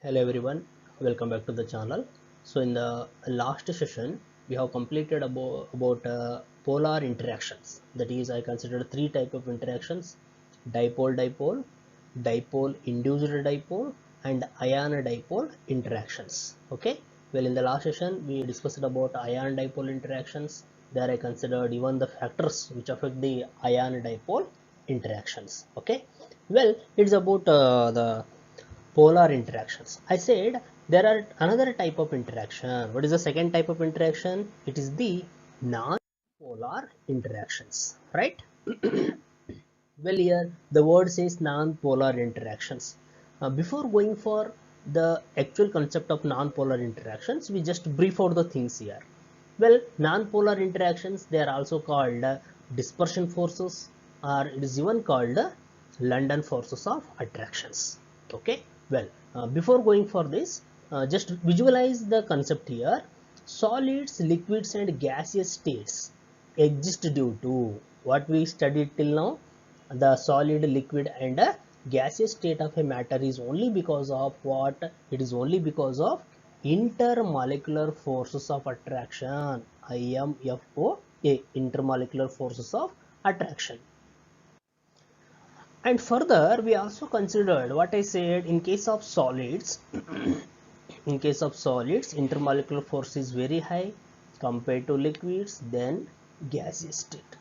Hello everyone, welcome back to the channel. So in the last session we have completed about polar interactions. That is, I considered three type of interactions: dipole dipole, dipole induced dipole, and ion dipole interactions. Okay, well, in the last session we discussed about ion dipole interactions. There I considered even the factors which affect the ion dipole interactions. Okay, well, it's about the polar interactions. I said there are another type of interaction. What is the second type of interaction? It is the non-polar interactions, right? Well, here the word says non-polar interactions. Before going for the actual concept of non-polar interactions, we just brief out the things here. Well, non-polar interactions, they are also called dispersion forces, or it is even called London forces of attractions. Okay, well, before going for this, just visualize the concept here. Solids, liquids and gaseous states exist due to what we studied till now. The solid, liquid and a gaseous state of a matter is only because of what? It is only because of intermolecular forces of attraction, IMFOA, intermolecular forces of attraction. And further, we also considered what I said in case of solids. In case of solids, intermolecular force is very high compared to liquids, then gaseous state.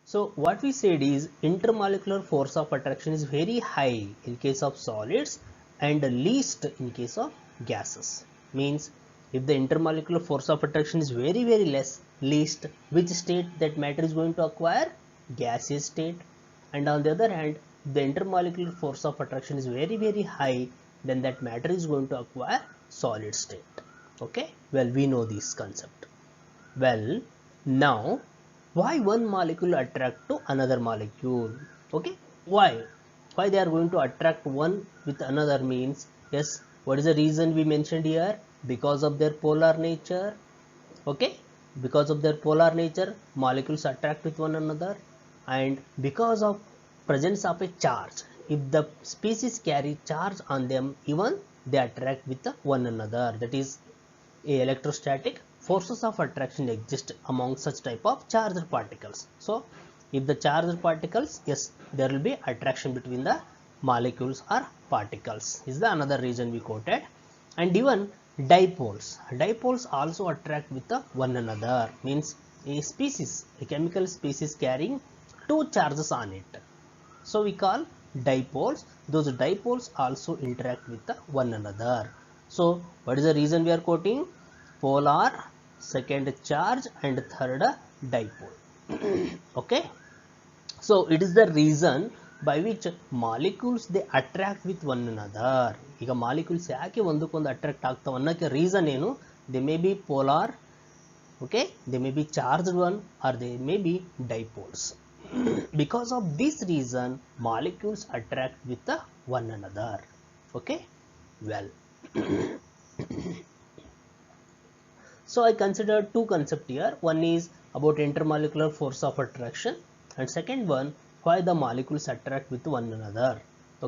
So what we said is intermolecular force of attraction is very high in case of solids and least in case of gases. Means if the intermolecular force of attraction is very less, least, which state that matter is going to acquire? Gaseous state. And on the other hand, if the intermolecular force of attraction is very high, then that matter is going to acquire solid state. Okay, well, we know this concept. Well, now why one molecule attract to another molecule? Okay, why they are going to attract one with another means, yes, what is the reason we mentioned here? Because of their polar nature. Okay, because of their polar nature, molecules attract with one another, and because of presence of a charge, if the species carry charge on them, even they attract with one another. That is, electrostatic forces of attraction exist among such type of charged particles. So if the charged particles, yes, there will be attraction between the molecules or particles, is the another reason we quoted. And even dipoles also attract with the one another, means a chemical species carrying two charges on it, so we call dipoles. Those dipoles also interact with one another. So what is the reason we are quoting? Polar, second charge, and third dipole. Okay, so it is the reason by which molecules they attract with one another. ಈಗ molecules ಯಾಕೆ ಒಂದಕ್ಕೊಂದು attract ಆಗ್ತಾವ ಅನ್ನೋಕ್ಕೆ reason ಏನು? They may be polar, okay, they may be charged one, or they may be dipoles. Because of this reason, molecules attract with one another. Okay, well, so I considered two concepts here. One is about intermolecular force of attraction, and second one, why the molecules attract with one another.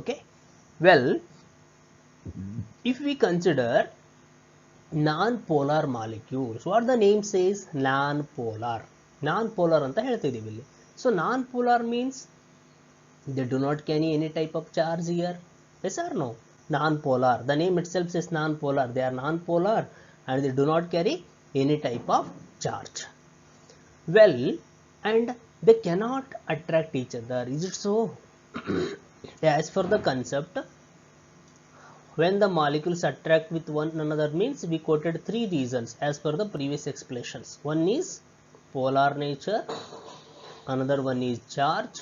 Okay, well, if we consider non-polar molecules, what the name says, non-polar anta ಹೇಳ್ತಿದೀವಿ ಇಲ್ಲಿ. So non-polar means they do not carry any type of charge here, yes or no? Non-polar, the name itself says non-polar, they are non-polar and they do not carry any type of charge. Well, and they cannot attract each other, is it so? As for the concept, when the molecules attract with one another means we quoted three reasons as per the previous explanations. One is polar nature, another one is charge,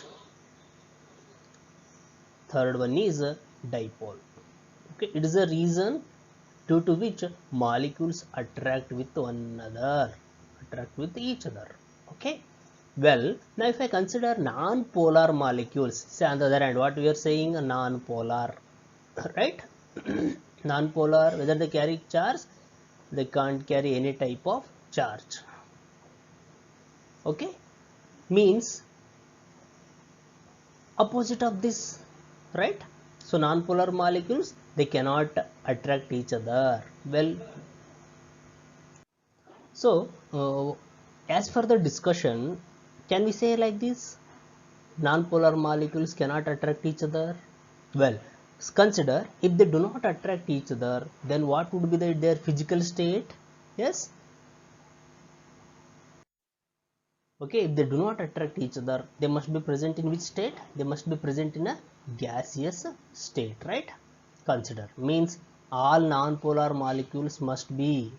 third one is dipole. Okay, it is a reason due to which molecules attract with one another, attract with each other. Okay, well, now if I consider non-polar molecules, say on the other hand, what we are saying, non-polar, right? Non-polar, whether they carry charge, they can't carry any type of charge. Okay, means opposite of this, right? So non-polar molecules, they cannot attract each other. Well, so as for the discussion, can we say like this? Non-polar molecules cannot attract each other. Well, consider if they do not attract each other, then what would be their physical state? Yes. Okay, if they do not attract each other, they must be present in which state? They must be present in a gaseous state, right? Consider means all non-polar molecules must be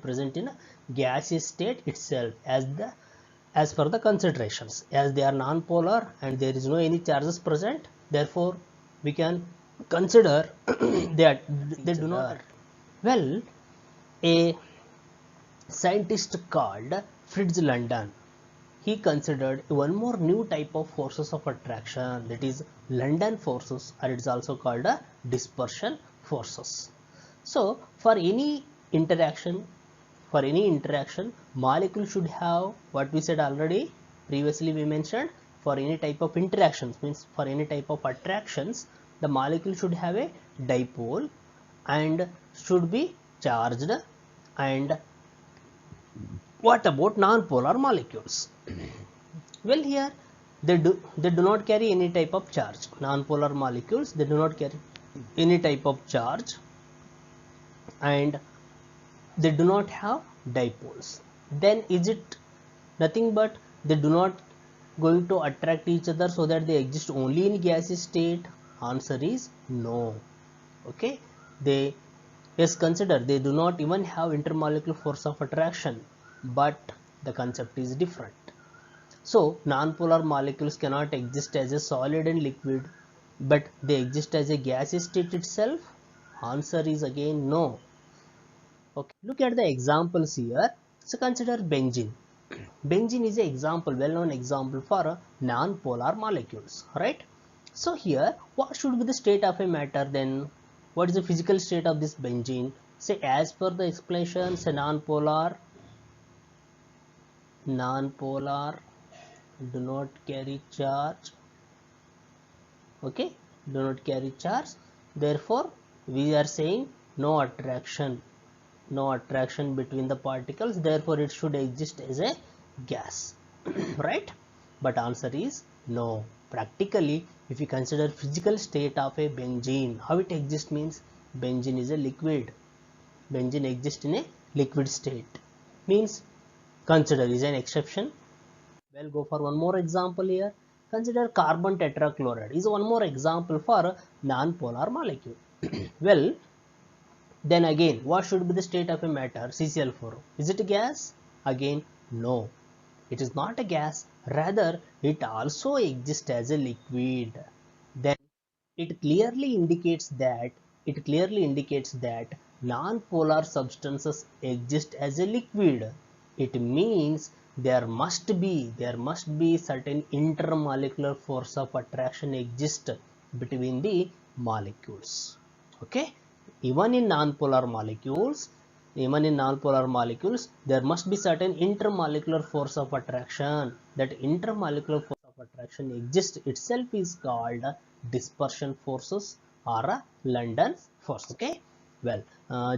present in a gaseous state itself as per the considerations, as they are non-polar and there is no any charges present, therefore we can consider that they do not. Well, a scientist called Fritz London, he considered one more new type of forces of attraction, that is London forces, or it is also called a dispersion forces. So for any interaction, molecule should have what we said already previously. We mentioned for any type of interactions, means for any type of attractions, the molecule should have a dipole and should be charged. And what about non-polar molecules? Well, here they do not carry any type of charge. Non-polar molecules, they do not carry any type of charge and they do not have dipoles. Then is it nothing but they do not going to attract each other so that they exist only in gaseous state? Answer is no. Okay, they, yes, consider they do not even have intermolecular force of attraction, but the concept is different. So non-polar molecules cannot exist as a solid and liquid, but they exist as a gaseous state itself. Answer is again no. Okay, look at the examples here. So consider benzene. Benzene is an example, well-known example for non-polar molecules, right? So here, what should be the state of a matter then? What is the physical state of this benzene? Say as per the explanation, say non-polar, do not carry charge. Okay, do not carry charge. Therefore, we are saying no attraction between the particles. Therefore, it should exist as a gas, right? But answer is no. Practically, if you consider physical state of a benzene, how it exists means benzene is a liquid. Benzene exists in a liquid state. Means consider is an exception. Well, go for one more example here. Consider carbon tetrachloride is one more example for non-polar molecule. Well, then again, what should be the state of a matter? CCl4. Is it a gas? Again, no. It is not a gas. Rather, it also exists as a liquid. Then it clearly indicates that non-polar substances exist as a liquid. It means there must be certain intermolecular force of attraction exist between the molecules. Okay, even in non-polar molecules, there must be certain intermolecular force of attraction. That intermolecular force of attraction exists itself is called dispersion forces or a London force. Okay, well,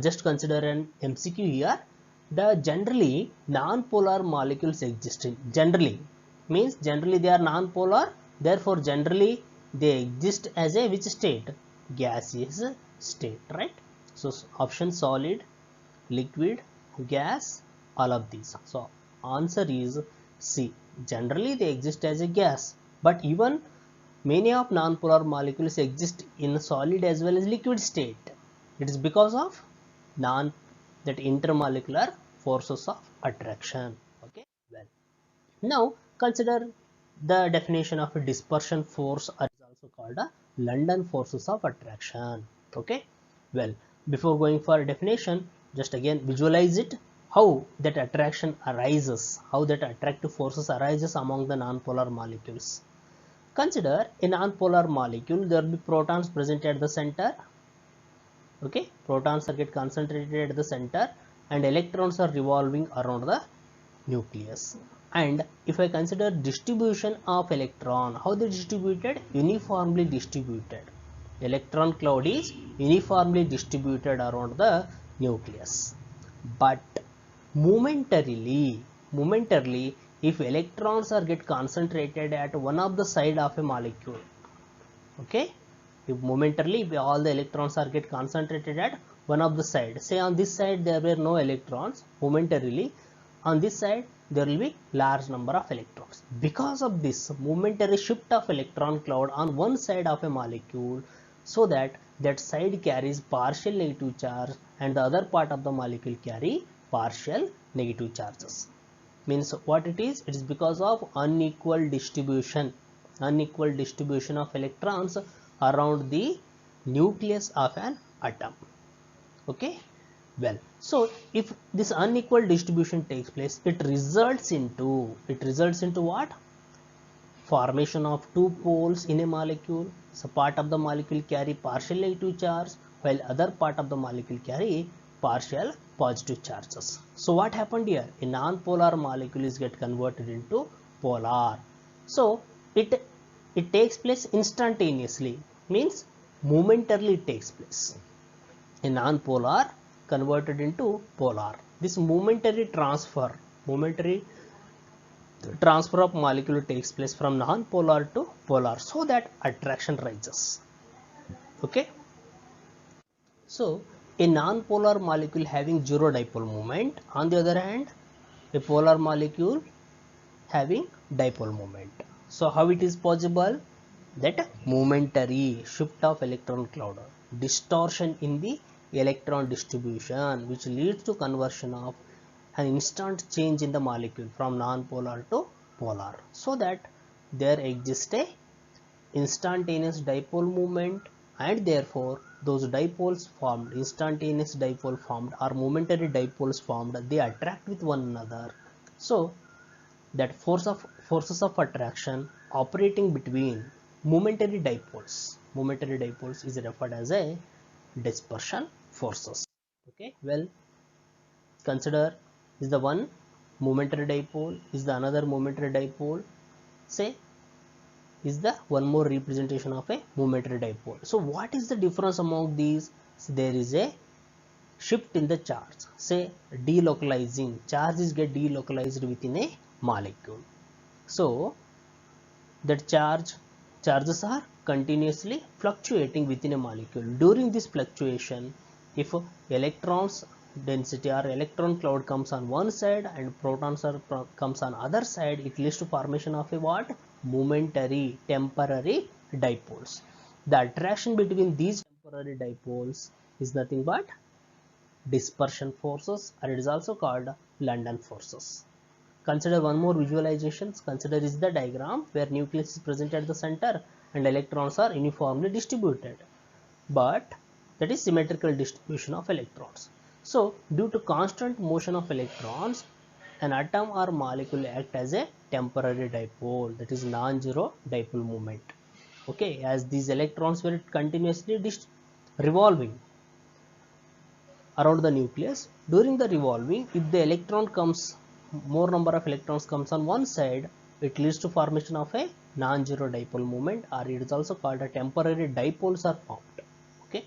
just consider an MCQ here. The generally non-polar molecules exist. Generally means generally they are non-polar. Therefore, generally they exist as a which state? Gaseous state, right? So option solid, liquid, gas, all of these. So answer is C. Generally they exist as a gas, but even many of non-polar molecules exist in solid as well as liquid state. It is because of that intermolecular forces of attraction. Okay, well, now consider the definition of a dispersion force, or is also called a London forces of attraction. Okay, well, before going for a definition, just again visualize it, how that attraction arises, how that attractive forces arises among the non-polar molecules. Consider a non-polar molecule, there will be protons present at the center. Okay, protons are get concentrated at the center and electrons are revolving around the nucleus. And if I consider distribution of electron, how they distributed? Uniformly distributed. Electron cloud is uniformly distributed around the nucleus. But momentarily, if electrons are get concentrated at one of the side of a molecule, okay, if momentarily if all the electrons are get concentrated at one of the side, say on this side there were no electrons, momentarily on this side there will be large number of electrons. Because of this momentary shift of electron cloud on one side of a molecule, so that that side carries partial negative charge and the other part of the molecule carry partial negative charges. Means what it is because of unequal distribution of electrons around the nucleus of an atom. Okay, well, so if this unequal distribution takes place, it results into what? Formation of two poles in a molecule. So part of the molecule carry partial negative charge while other part of the molecule carry partial positive charges. So what happened here? A non-polar molecule is get converted into polar. So it takes place instantaneously, means momentarily it takes place. A non-polar converted into polar. This momentary transfer of molecule takes place from non-polar to polar, so that attraction rises. Okay, so a non-polar molecule having zero dipole moment, on the other hand a polar molecule having dipole moment. So how it is possible? That momentary shift of electron cloud, distortion in the electron distribution, which leads to conversion of an instant change in the molecule from non-polar to polar, so that there exists a instantaneous dipole moment, and therefore those dipoles formed, instantaneous dipole formed or momentary dipoles formed, they attract with one another. So that forces of attraction operating between momentary dipoles is referred as a dispersion forces. Okay, well, consider, is the one momentary dipole, is the another momentary dipole, say is the one more representation of a momentary dipole. So what is the difference among these? So there is a shift in the charge, say delocalizing, charge is get delocalized within a molecule. So that charges are continuously fluctuating within a molecule. During this fluctuation, if electrons density or electron cloud comes on one side and protons are comes on other side, it leads to formation of a what? Momentary temporary dipoles. The attraction between these temporary dipoles is nothing but dispersion forces, or it is also called London forces. Consider one more visualization. Consider is the diagram where nucleus is present at the center and electrons are uniformly distributed, but that is symmetrical distribution of electrons. So due to constant motion of electrons, an atom or molecule act as a temporary dipole, that is non-zero dipole moment. Okay, as these electrons were continuously revolving around the nucleus. During the revolving, if the electron comes, more number of electrons comes on one side, it leads to formation of a non-zero dipole moment, or it is also called a temporary dipoles are formed. Okay,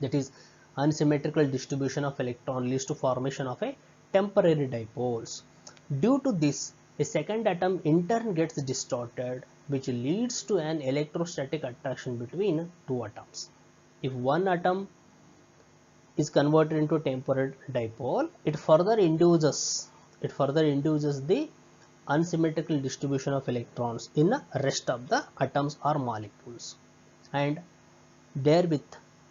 that is unsymmetrical distribution of electron leads to formation of a temporary dipoles. Due to this, a second atom in turn gets distorted, which leads to an electrostatic attraction between two atoms. If one atom is converted into a temporary dipole, it further induces the unsymmetrical distribution of electrons in the rest of the atoms or molecules, and therewith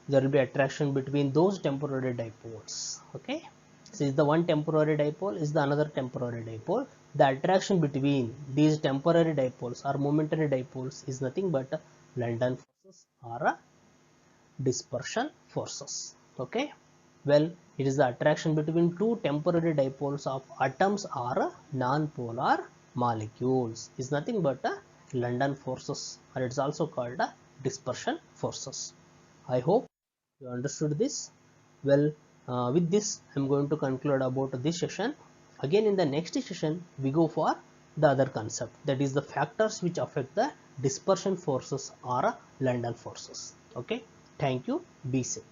there will be attraction between those temporary dipoles. Okay, so is the one temporary dipole, is the another temporary dipole. The attraction between these temporary dipoles or momentary dipoles is nothing but London forces or dispersion forces. Okay, well, it is the attraction between two temporary dipoles of atoms or non-polar molecules, is nothing but London forces, or it is also called dispersion forces. I hope you understood this. Well, with this I am going to conclude about this session. Again in the next session we go for the other concept, that is the factors which affect the dispersion forces or London forces. Okay, thank you. Be safe.